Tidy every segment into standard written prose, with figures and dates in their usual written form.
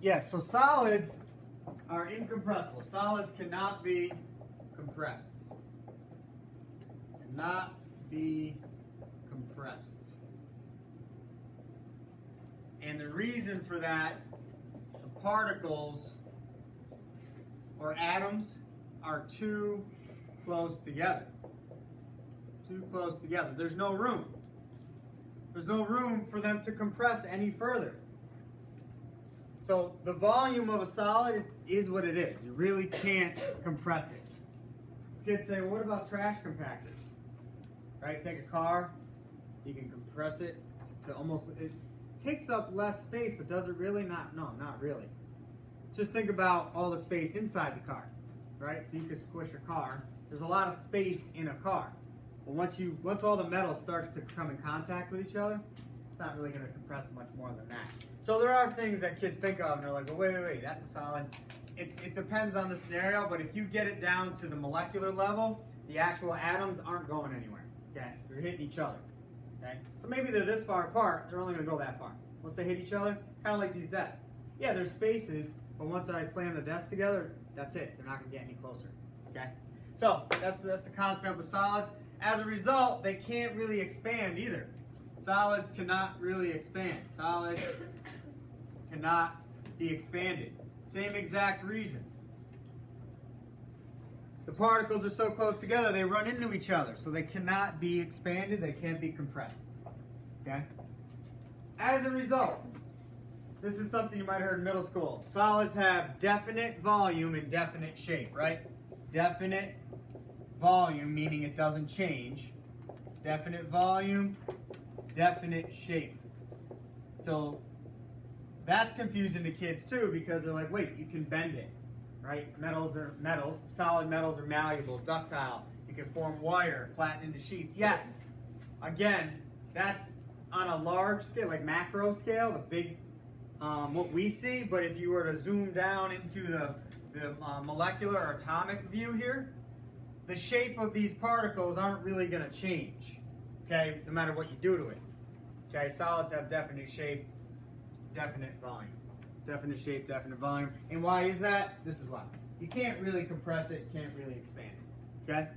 Yeah, so solids are incompressible. Solids cannot be compressed. Cannot be compressed. And the reason for that, the particles or atoms are too close together. Too close together. There's no room. There's no room for them to compress any further. So the volume of a solid is what it is. You really can't compress it. Kids say, well, what about trash compactors? Right? Take a car, you can compress it to almost, it takes up less space, but does it really? No, not really. Just think about all the space inside the car, right? So you could squish a car. There's a lot of space in a car. But once all the metal starts to come in contact with each other, it's not really going to compress much more than that. So there are things that kids think of and they're like, well, wait, that's a solid. It depends on the scenario, but if you get it down to the molecular level, the actual atoms aren't going anywhere. Okay, they're hitting each other. Okay, so maybe they're this far apart, they're only going to go that far. Once they hit each other, kind of like these desks. Yeah, there's spaces, but once I slam the desks together, that's it. They're not going to get any closer. Okay, so that's the concept of solids. As a result, they can't really expand either. Solids cannot really expand. Solids cannot be expanded. Same exact reason. The particles are so close together, they run into each other. So they cannot be expanded, they can't be compressed. Okay? As a result, this is something you might have heard in middle school. Solids have definite volume and definite shape, right? Definite volume, meaning it doesn't change. Definite volume, definite shape. So that's confusing to kids too, because they're like, wait, you can bend it, right? Solid metals are malleable, ductile. You can form wire, flatten into sheets. Yes, again, that's on a large scale, like macro scale, the big, what we see. But if you were to zoom down into the molecular or atomic view here, the shape of these particles aren't really going to change, okay, no matter what you do to it. Okay, solids have definite shape, definite volume. Definite shape, definite volume. And why is that? This is why. You can't really compress it, can't really expand it. Okay?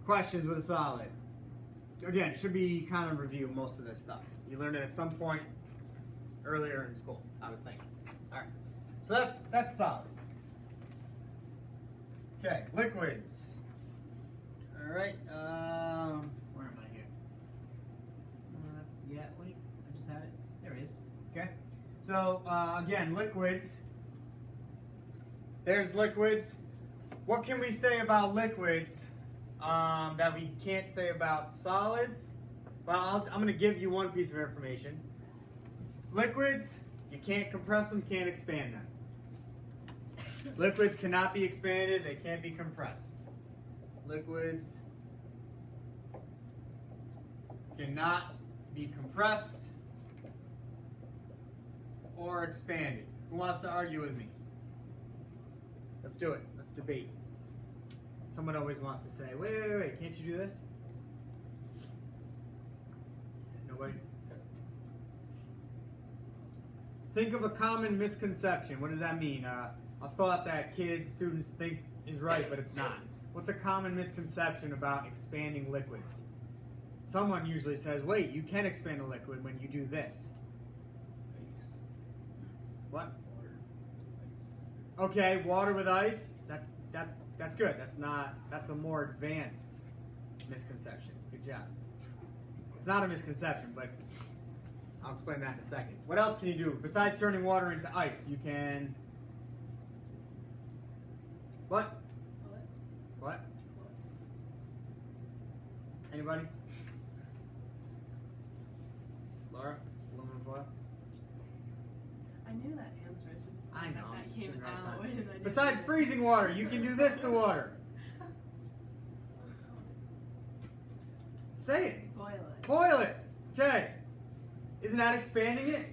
Questions with a solid. Again, should be kind of review most of this stuff. You learned it at some point earlier in school, I would think. Alright. So that's solids. Okay, liquids. Alright, where am I here? Wait, I just had it. There it is. Okay, so again, liquids. There's liquids. What can we say about liquids that we can't say about solids? Well, I'm going to give you one piece of information. So liquids, you can't compress them, can't expand them. Liquids cannot be expanded, they can't be compressed. Liquids cannot be compressed or expanded. Who wants to argue with me? Let's do it. Let's debate. Someone always wants to say, wait, can't you do this? Nobody? Think of a common misconception. What does that mean? A thought that kids, students think is right, but it's not. What's a common misconception about expanding liquids? Someone usually says, wait, you can expand a liquid when you do this. What? Okay, water with ice. That's good. That's a more advanced misconception. Good job. It's not a misconception, but I'll explain that in a second. What else can you do besides turning water into ice? You can. What? What? Anybody? Laura? Aluminum foil? I knew that answer. It's just I know. that came out. Besides freezing water, you can do this to water. Say it. Boil it. Boil it. Okay. Isn't that expanding it?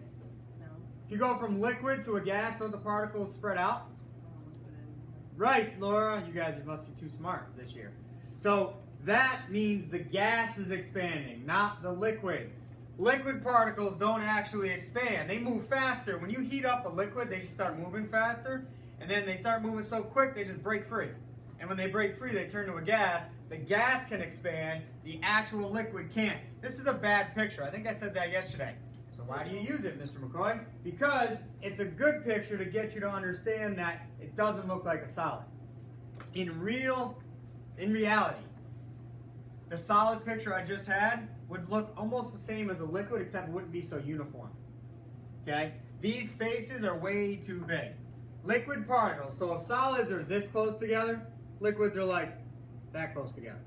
No. If you go from liquid to a gas, don't the particles spread out? It's all liquid in. Right, Laura. You guys must be too smart this year. So that means the gas is expanding, not the liquid. liquid particles don't actually expand. They move faster. When you heat up a liquid, they just start moving faster, and then they start moving so quick, they just break free. And when they break free, they turn to a gas. The gas can expand, the actual liquid can't. This is a bad picture. I think I said that yesterday. So why do you use it, Mr. McCoy? Because it's a good picture to get you to understand that it doesn't look like a solid. In reality, the solid picture I just had would look almost the same as a liquid, except it wouldn't be so uniform. Okay? These spaces are way too big. Liquid particles, so if solids are this close together, liquids are like that close together.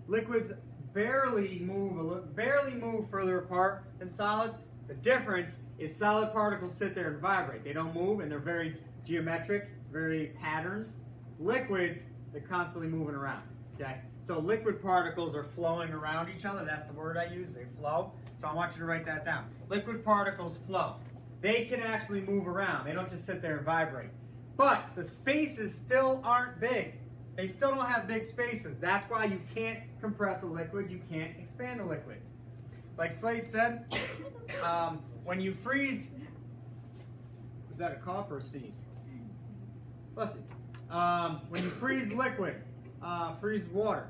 Liquids barely move further apart than solids. The difference is solid particles sit there and vibrate. They don't move, and they're very geometric, very patterned. Liquids, they're constantly moving around. Okay? So liquid particles are flowing around each other. That's the word I use. They flow. So I want you to write that down. Liquid particles flow. They can actually move around. They don't just sit there and vibrate. But the spaces still aren't big. They still don't have big spaces. That's why you can't compress a liquid. You can't expand a liquid. Like Slade said, when you freeze, was that a cough or a sneeze? Bless you. When you freeze liquid, freeze water,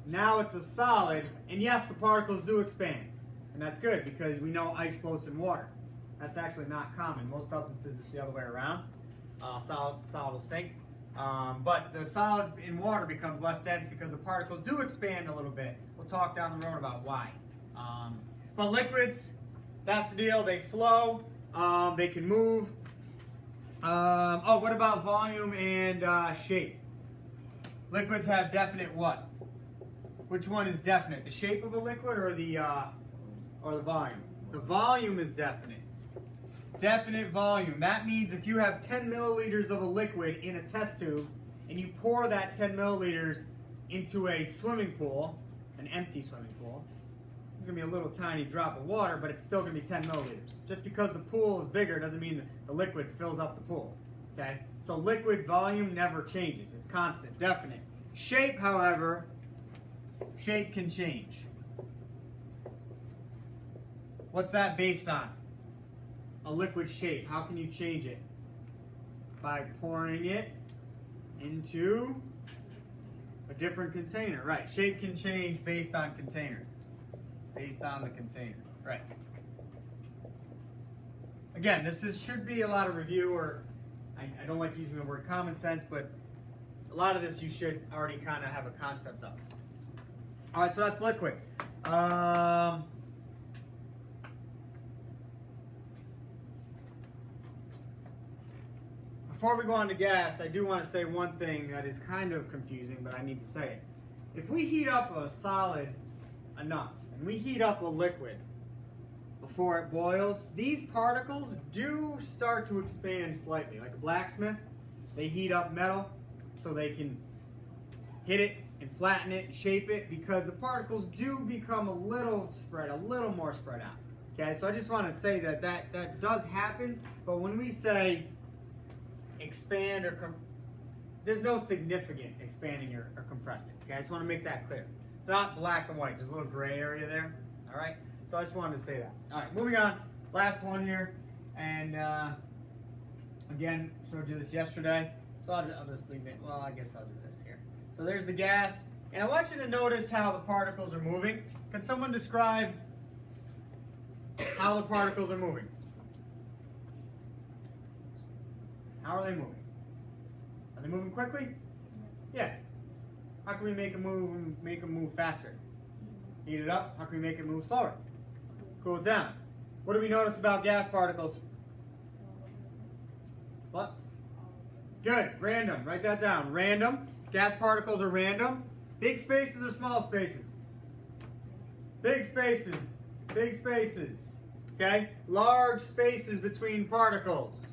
now it's a solid, and yes, the particles do expand. And that's good because we know ice floats in water. That's actually not common. Most substances, it's the other way around. Solid will sink. But the solid in water becomes less dense because the particles do expand a little bit. We'll talk down the road about why. But liquids, that's the deal. They flow. They can move. Oh, what about volume and shape? Liquids have definite what? Which one is definite? The shape of a liquid or the volume? The volume is definite. Definite volume. That means if you have 10 milliliters of a liquid in a test tube and you pour that 10 milliliters into a swimming pool, an empty swimming pool, it's going to be a little tiny drop of water, but it's still going to be 10 milliliters. Just because the pool is bigger doesn't mean that the liquid fills up the pool. Okay? So liquid volume never changes. It's constant, definite. Shape, however, shape can change. What's that based on? A liquid shape. How can you change it? By pouring it into a different container. Right. Shape can change based on container. Based on the container. Right. Again, should be a lot of review, or I don't like using the word common sense, but a lot of this you should already kind of have a concept of. All right, so that's liquid. Before we go on to gas, I do want to say one thing that is kind of confusing, but I need to say it. If we heat up a solid enough, and we heat up a liquid before it boils, these particles do start to expand slightly. Like a blacksmith, they heat up metal so they can hit it and flatten it and shape it, because the particles do become a little more spread out. Okay, so I just want to say that does happen, but when we say expand there's no significant expanding or compressing. Okay, I just want to make that clear. It's not black and white. There's a little gray area there. All right, so I just wanted to say that. All right, moving on. Last one here, and again, showed you this yesterday, so I'll just leave it. Well, I guess I'll do this here. So there's the gas, and I want you to notice how the particles are moving. Can someone describe how the particles are moving? How are they moving? Are they moving quickly? Yeah. How can we make them move faster? Heat it up. How can we make it move slower? Cool it down. What do we notice about gas particles? What? Good. Random. Write that down. Random. Gas particles are random. Big spaces or small spaces? Big spaces. Big spaces. Okay? Large spaces between particles.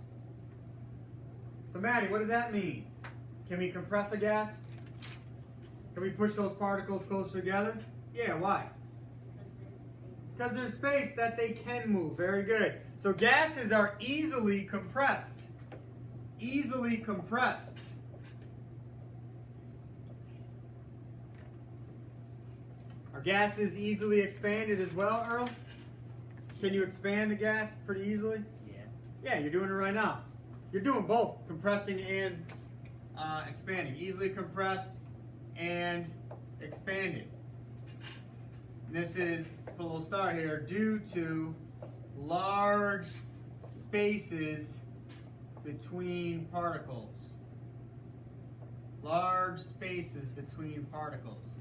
So Maddie, what does that mean? Can we compress a gas? Can we push those particles closer together? Yeah, why? Because there's space that they can move. Very good. So gases are easily compressed. Easily compressed. Are gases easily expanded as well, Earl? Can you expand a gas pretty easily? Yeah. Yeah, you're doing it right now. You're doing both, compressing and expanding. Easily compressed and expanding. This is, put a little star here, due to large spaces between particles. Large spaces between particles.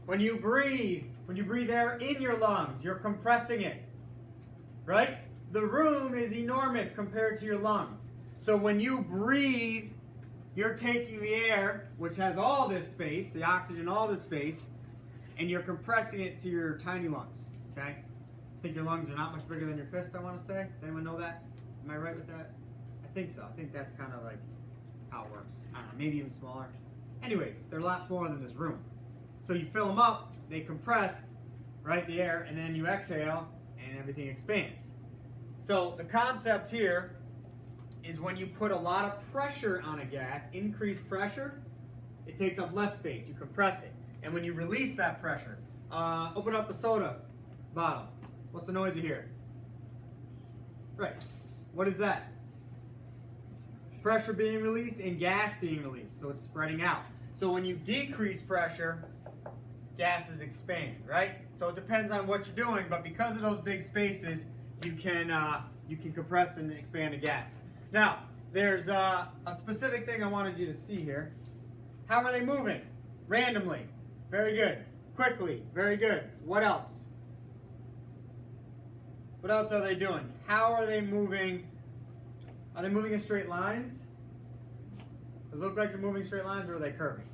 When you breathe air in your lungs, you're compressing it, right? The room is enormous compared to your lungs. So when you breathe, you're taking the air, which has all this space, the oxygen, all this space, and you're compressing it to your tiny lungs, okay? I think your lungs are not much bigger than your fist, I want to say. Does anyone know that? Am I right with that? I think so. I think that's kind of like how it works. I don't know, maybe even smaller. Anyways, they're a lot smaller than this room. So you fill them up, they compress, right, the air, and then you exhale, and everything expands. So the concept here is when you put a lot of pressure on a gas, increased pressure, it takes up less space. You compress it. And when you release that pressure, open up a soda bottle. What's the noise you hear? Right. Psst. What is that? Pressure being released and gas being released. So it's spreading out. So when you decrease pressure, gases expand, right? So it depends on what you're doing, but because of those big spaces, you can compress and expand a gas. Now, there's a specific thing I wanted you to see here. How are they moving? Randomly. Very good. Quickly. Very good. What else? What else are they doing? How are they moving? Are they moving in straight lines? Does it look like they're moving straight lines, or are they curving?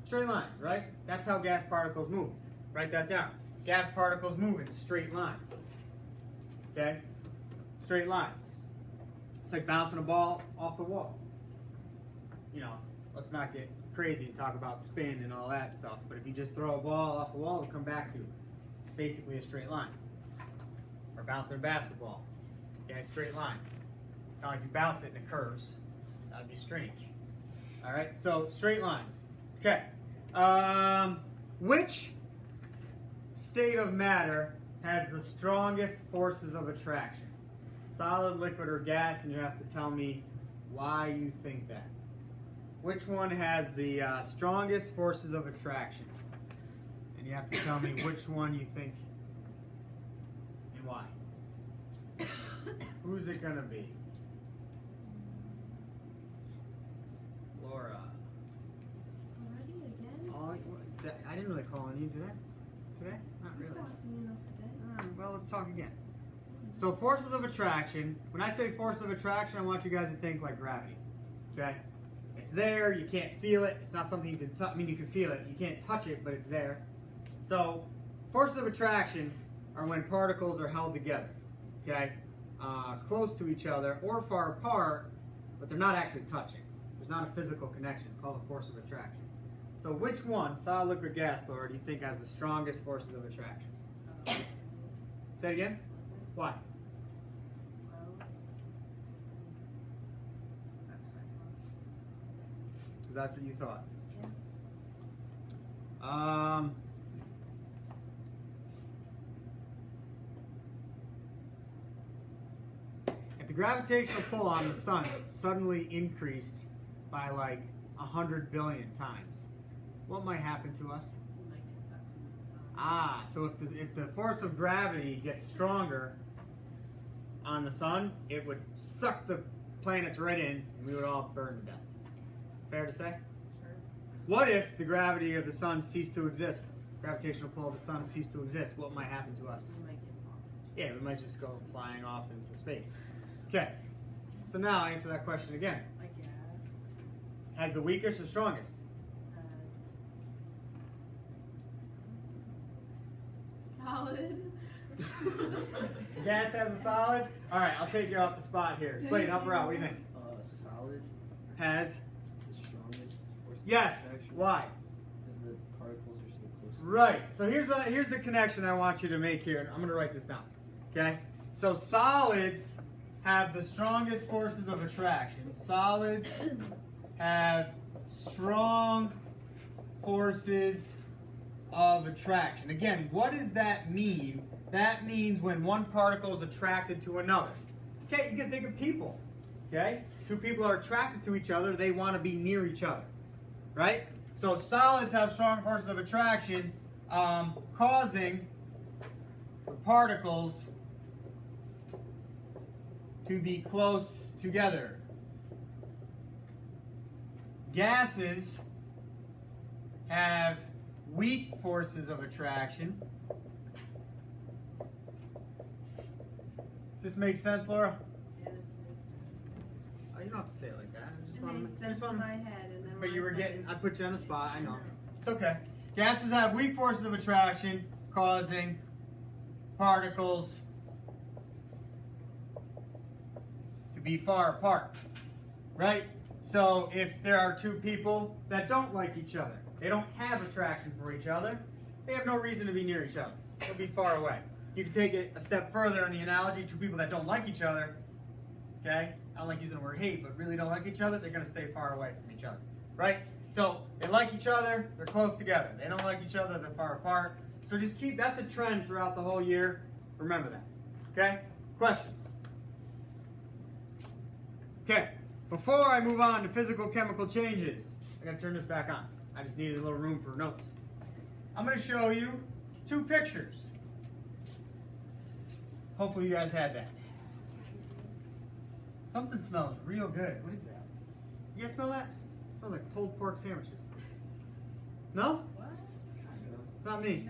Straight lines, right? That's how gas particles move. Write that down. Gas particles move in straight lines. Okay? Straight lines. It's like bouncing a ball off the wall. You know, let's not get crazy and talk about spin and all that stuff, but if you just throw a ball off the wall, it'll come back to you. Basically a straight line. Or bouncing a basketball. Okay, straight line. It's not like you bounce it and it curves. That would be strange. Alright, so straight lines. Okay. Which state of matter has the strongest forces of attraction? Solid, liquid, or gas, and you have to tell me why you think that. Which one has the strongest forces of attraction? And you have to tell me which one you think and why. Who's it gonna be? Laura. Already again? Oh, I didn't really call on you, did I? Today? Not You really. talked to me enough today. Well, let's talk again. So forces of attraction, when I say force of attraction, I want you guys to think like gravity, okay? It's there, you can't feel it, it's not something you can touch, I mean you can feel it, you can't touch it, but it's there. So, forces of attraction are when particles are held together, okay? Close to each other or far apart, but they're not actually touching. There's not a physical connection, it's called a force of attraction. So which one, solid, liquid, gas, Laura, do you think has the strongest forces of attraction? Say it again? Why? Because that's what you thought. If the gravitational pull on the sun suddenly increased by like 100 billion times, what might happen to us? You might get sucked into the sun. Ah, so if the force of gravity gets stronger on the sun, it would suck the planets right in, and we would all burn to death. Fair to say? Sure. What if the gravity of the sun ceased to exist? Gravitational pull of the sun ceased to exist. What might happen to us? You might get lost. Yeah, we might just go flying off into space. Okay, so now answer that question again. I guess. Has the weakest or strongest? Solid. Gas has a solid? Alright, I'll take you off the spot here. Slade, help her out. What do you think? Solid Has? the strongest force of Yes. attraction. Why? Because the particles are so close. Right. So here's the connection I want you to make here. I'm going to write this down. Okay? So solids have the strongest forces of attraction. Solids have strong forces of attraction. Again, what does that mean that means when one particle is attracted to another. Okay, you can think of people. Okay, two people are attracted to each other, they want to be near each other, right? So solids have strong forces of attraction, causing the particles to be close together. Gases have weak forces of attraction. Does this make sense, Laura? Yeah, this makes sense. Oh, you don't have to say it like that. I just It want made to. sense in my head, and then But when you I were said getting. it- I put you on the spot. I know. It's okay. Gases have weak forces of attraction, causing particles to be far apart. Right? So if there are two people that don't like each other, they don't have attraction for each other, they have no reason to be near each other. They'll be far away. You can take it a step further in the analogy. Two people that don't like each other, okay? I don't like using the word hate, but really don't like each other, they're going to stay far away from each other, right? So they like each other, they're close together. They don't like each other, they're far apart. So just keep, that's a trend throughout the whole year. Remember that, okay? Questions? Okay, before I move on to physical chemical changes, I got to turn this back on. I just needed a little room for notes. I'm going to show you two pictures. Hopefully you guys had that. Something smells real good. What is that? You guys smell that? It smells like pulled pork sandwiches. No? What? It's not me.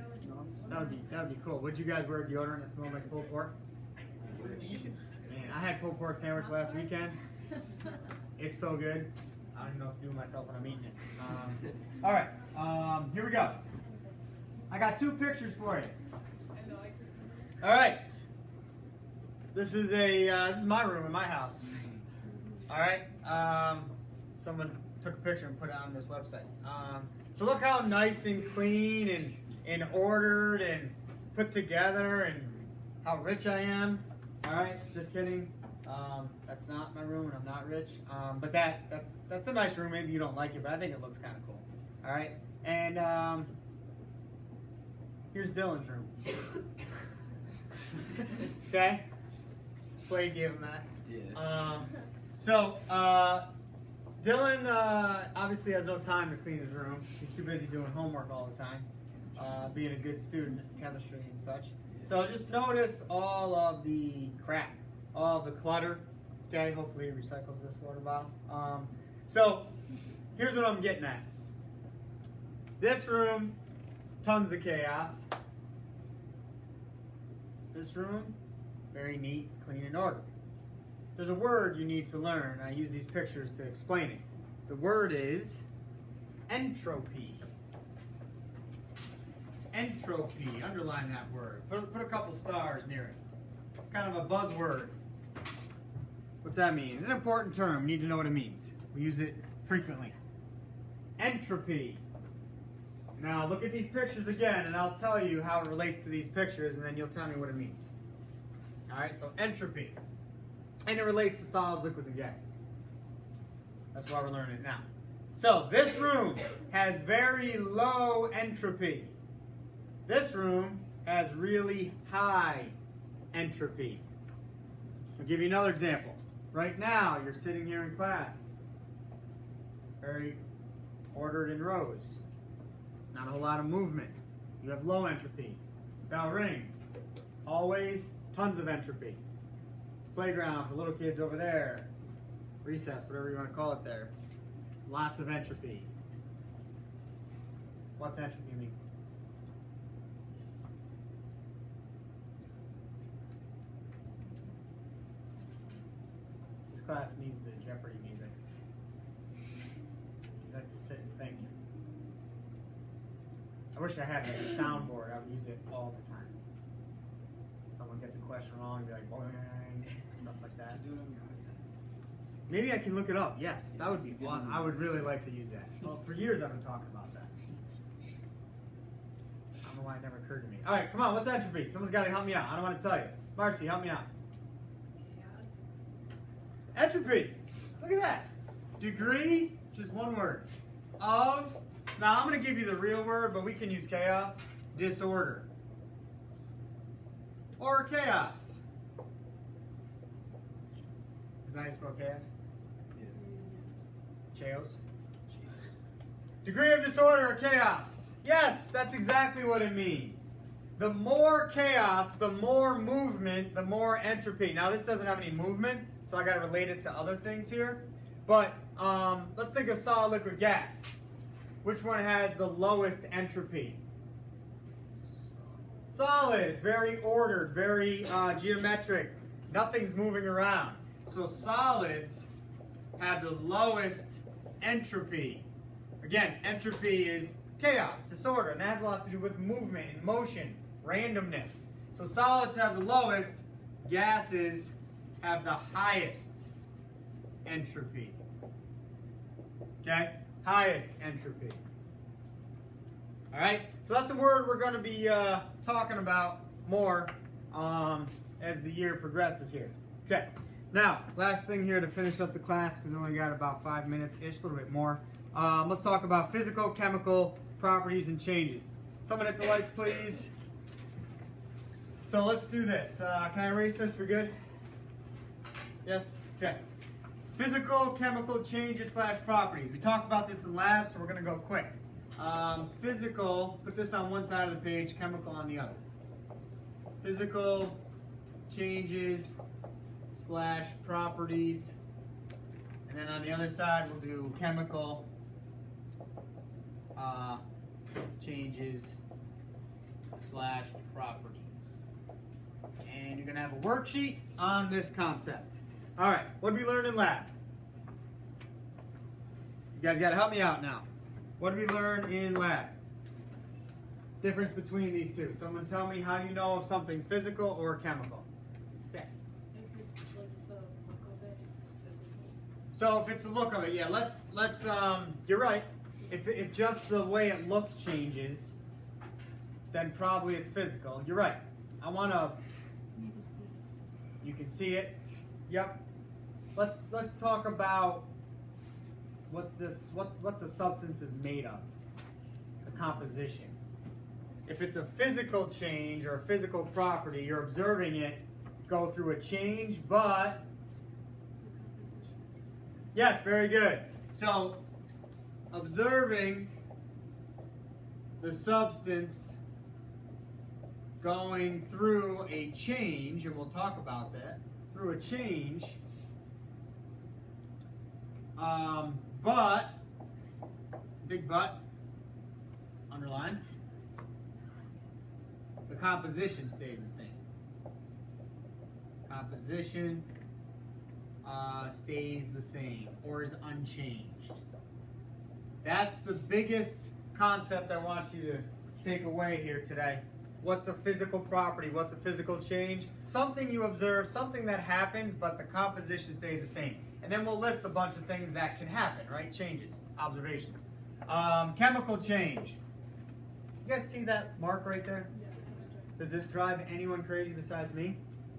That would be cool. Would you guys wear deodorant that smelled like pulled pork? Man, I had pulled pork sandwich last weekend. It's so good. I don't even know what to do with myself when I'm eating it. All right, here we go. I got two pictures for you. All right. This is this is my room in my house. All right. Someone took a picture and put it on this website. So look how nice and clean and ordered and put together and how rich I am. All right. Just kidding. That's not my room and I'm not rich. But that's a nice room. Maybe you don't like it, but I think it looks kind of cool. All right. And here's Dylan's room. Okay. Slade gave him that. Yeah. Dylan obviously has no time to clean his room. He's too busy doing homework all the time, being a good student at chemistry and such. So just notice all of the crap, all of the clutter. Okay, hopefully he recycles this water bottle. So here's what I'm getting at. This room, tons of chaos. This room, very neat, clean, and ordered. There's a word you need to learn. I use these pictures to explain it. The word is entropy. Entropy. Underline that word. Put a couple stars near it. Kind of a buzzword. What's that mean? It's an important term. We need to know what it means. We use it frequently. Entropy. Now look at these pictures again, and I'll tell you how it relates to these pictures, and then you'll tell me what it means. All right, so entropy. And it relates to solids, liquids, and gases. That's why we're learning it now. So this room has very low entropy. This room has really high entropy. I'll give you another example. Right now, you're sitting here in class. Very ordered in rows. Not a whole lot of movement. You have low entropy. Bell rings. Always tons of entropy. Playground for little kids over there. Recess, whatever you want to call it there. Lots of entropy. What's entropy mean? This class needs the Jeopardy music. You like to sit and think. I wish I had like a soundboard. I would use it all the time. Someone gets a question wrong, be like, boing, stuff like that. Maybe I can look it up. Yes, that would be fun. I would really like to use that. Well, for years I've been talking about that. I don't know why it never occurred to me. All right, come on. What's entropy? Someone's got to help me out. I don't want to tell you. Marcy, help me out. Entropy. Look at that. Degree, just one word. Of, now I'm going to give you the real word, but we can use chaos. Disorder. or chaos? Is that how you spell chaos? Chaos. Degree of disorder or chaos. Yes, that's exactly what it means. The more chaos, the more movement, the more entropy. Now this doesn't have any movement, so I got to relate it to other things here. But let's think of solid, liquid, gas. Which one has the lowest entropy? Solid. It's very ordered, very geometric. Nothing's moving around. So solids have the lowest entropy. Again, entropy is chaos, disorder, and that has a lot to do with movement and motion, randomness. So solids have the lowest, gases have the highest entropy. Okay? Highest entropy. All right? So that's a word we're going to be talking about more as the year progresses here. Okay. Now, last thing here to finish up the class, because we only got about 5 minutes-ish, a little bit more. Let's talk about physical, chemical properties and changes. Someone hit the lights, please. So let's do this. Can I erase this? We're good? Yes? Okay. Physical, chemical changes / properties. We talked about this in lab, so we're going to go quick. Physical, put this on one side of the page, chemical on the other. Physical changes / properties. And then on the other side, we'll do chemical changes / properties. And you're going to have a worksheet on this concept. All right, what did we learn in lab? You guys got to help me out now. What did we learn in lab? Difference between these two. Someone tell me how you know if something's physical or chemical. Yes. If it's like the look of it, it's physical. So if it's the look of it, yeah, let's you're right. If just the way it looks changes, then probably it's physical. You're right. I want to. You can see it. Yep. Let's talk about what the substance is made of. The composition. If it's a physical change or a physical property, you're observing it go through a change, but yes, very good. So observing the substance going through a change, and we'll talk about that, through a change, but, big but, underline, the composition stays the same. Composition stays the same or is unchanged. That's the biggest concept I want you to take away here today. What's a physical property? What's a physical change? Something you observe, something that happens, but the composition stays the same. And then we'll list a bunch of things that can happen, right? Changes, observations. Chemical change. You guys see that mark right there? Yeah, extra. Does it drive anyone crazy besides me?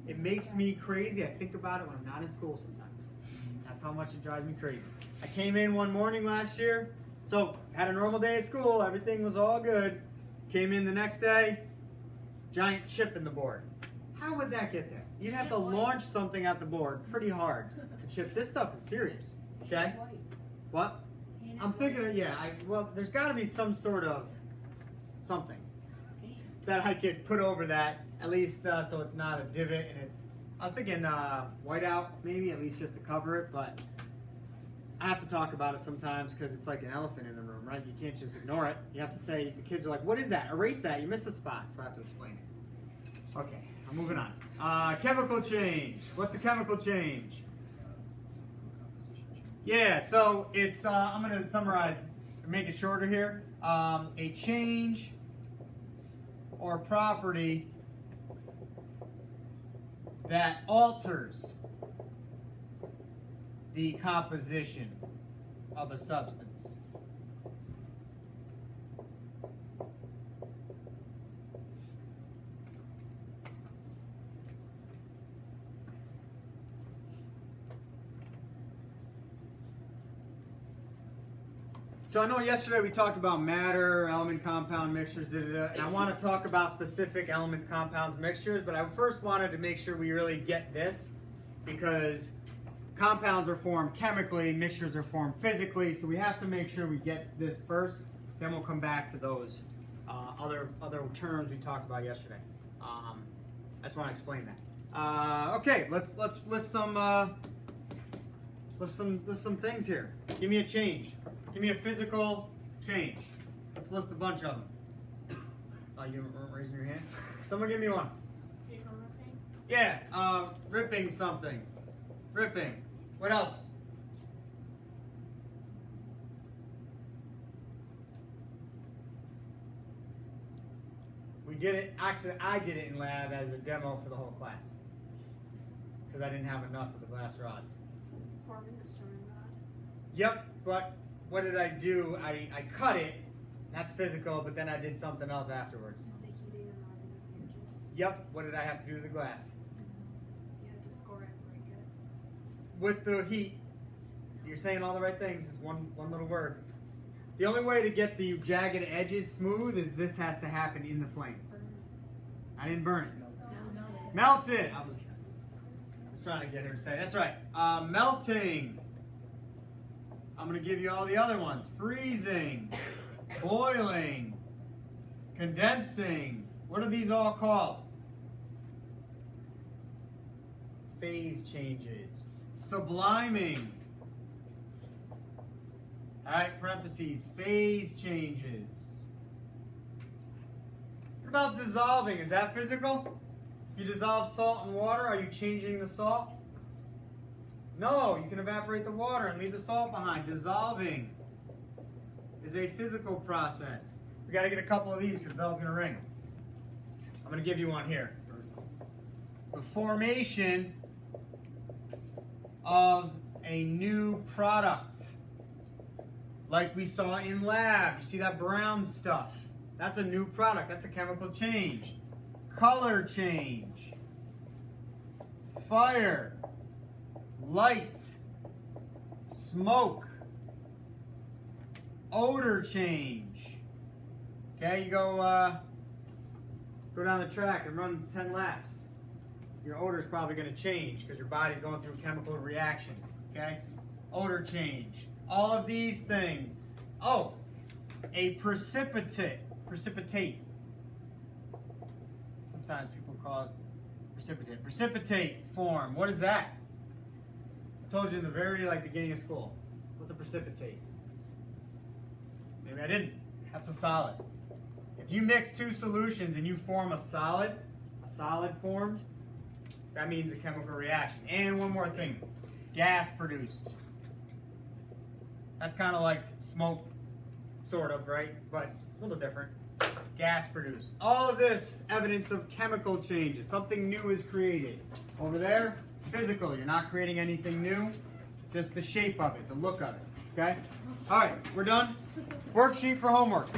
It makes me crazy. I think about it when I'm not in school sometimes. That's how much it drives me crazy. I came in one morning last year, so had a normal day of school, everything was all good. Came in the next day, giant chip in the board. How would that get there? You'd have to launch something at the board pretty hard to chip. This stuff is serious, okay? What? I'm thinking of, yeah, well, there's got to be some sort of something that I could put over that, at least so it's not a divot, and it's, I was thinking whiteout maybe, at least just to cover it, but I have to talk about it sometimes because it's like an elephant in the room, right? You can't just ignore it. You have to say, the kids are like, what is that? Erase that, you missed a spot, so I have to explain it. Okay, I'm moving on. Chemical change. What's a chemical change? Yeah, so it's, I'm going to summarize, make it shorter here. A change or property that alters the composition of a substance. So I know yesterday we talked about matter, element, compound, mixtures, and I want to talk about specific elements, compounds, mixtures, but I first wanted to make sure we really get this, because compounds are formed chemically, mixtures are formed physically, so we have to make sure we get this first, then we'll come back to those other terms we talked about yesterday. I just want to explain that. Okay, let's list some things here. Give me a change. Give me a physical change. Let's list a bunch of them. Oh, you weren't raising your hand? Someone give me one. Paper ripping. Yeah, ripping something. Ripping. What else? We did it, actually I did it in lab as a demo for the whole class. Because I didn't have enough of the glass rods. Forming the stirring rod. Yep, but what did I do? I cut it, that's physical, but then I did something else afterwards. The heating and rodding of the edges. Yep, what did I have to do to the glass? You had to score it and break it. With the heat, you're saying all the right things, it's one little word. The only way to get the jagged edges smooth is this has to happen in the flame. Burn it. I didn't burn it. Melt it. Melt it! I was trying to get her to say it. That's right. Melting. I'm going to give you all the other ones. Freezing. Boiling. Condensing. What are these all called? Phase changes. Subliming. Alright, parentheses. Phase changes. What about dissolving? Is that physical? You dissolve salt in water, are you changing the salt? No, you can evaporate the water and leave the salt behind. Dissolving is a physical process. We got to get a couple of these because the bell's going to ring. I'm going to give you one here. The formation of a new product. Like we saw in lab. You see that brown stuff? That's a new product. That's a chemical change. Color change. Fire. Light. Smoke. Odor change. Okay, you go down the track and run 10 laps. Your odor is probably going to change because your body's going through a chemical reaction. Okay? Odor change. All of these things. Oh, a precipitate. Sometimes people call it precipitate. Precipitate form. What is that? I told you in the very beginning of school. What's a precipitate? Maybe I didn't. That's a solid. If you mix two solutions and you form a solid formed, that means a chemical reaction. And one more thing. Gas produced. That's kind of like smoke, sort of, right? But a little different. Gas produced. All of this evidence of chemical changes. Something new is created. Over there, physical. You're not creating anything new. Just the shape of it, the look of it. Okay? All right, we're done. Worksheet for homework.